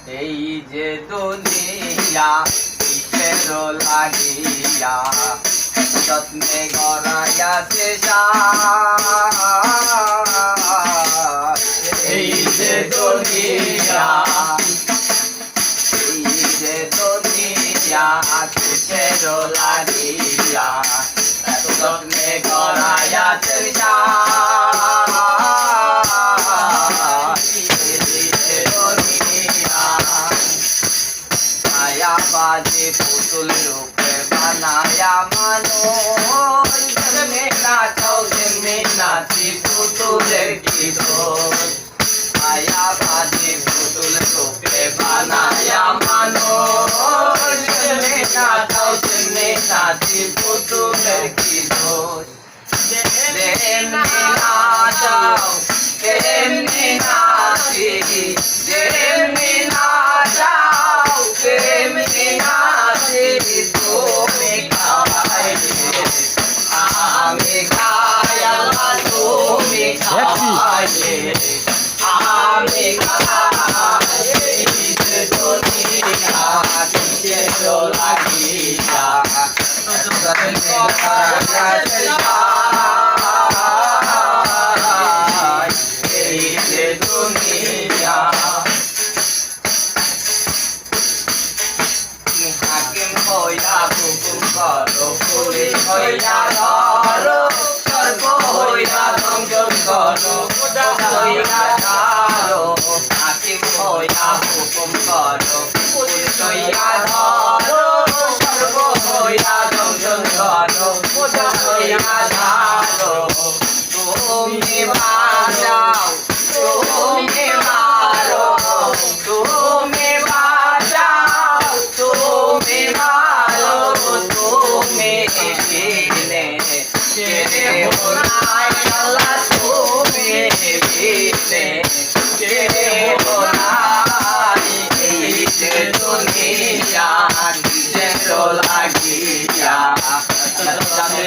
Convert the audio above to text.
এই যে দুনিয়া কিসের লাগিয়া যত্নে গড়াইয়াছে এই যে দুনিয়া কিসের লাগিয়া যত্নে গড়াইয়াছে বাজে পুতুল রূপে বানায়া মানুষ যেমনি নাচাও তেমনি নাচি পুতুলের কি দোষ আয়া বাজে পুতুল রূপে বানায়া মানুষ যেমনি নাচাও তেমনি নাচি পুতুলের কি দোষ যেমনি নাচাও তেমনি নাচি যেমনি নাচাও তেমনি নাচি তুমি খাইলে আমি খাই আল্লাহ তুমি খাইলে আমি খাই দুনিয়া কিসের লাগিয়া এই যে দুনিয়া হাকিম হইয়া হুকুম করো পুলিশ হইয়া ধরো সর্ব হইয়া সংযম করো হইয়া ধরো হাকিম হইয়া হুকুম করো পুলিশ হইয়া ধরো সর্ব হইয়া সংযম করো হইয়া ধরো তুমি বাঁচাও তুমি মারো তুমি বাঁচাও তুমি মারো তুমি বিনে কে বোনাই আল্লাহ তুমি বিনে কে বোনাই এই যে দুনিয়া নিজের লাগিয়া জানে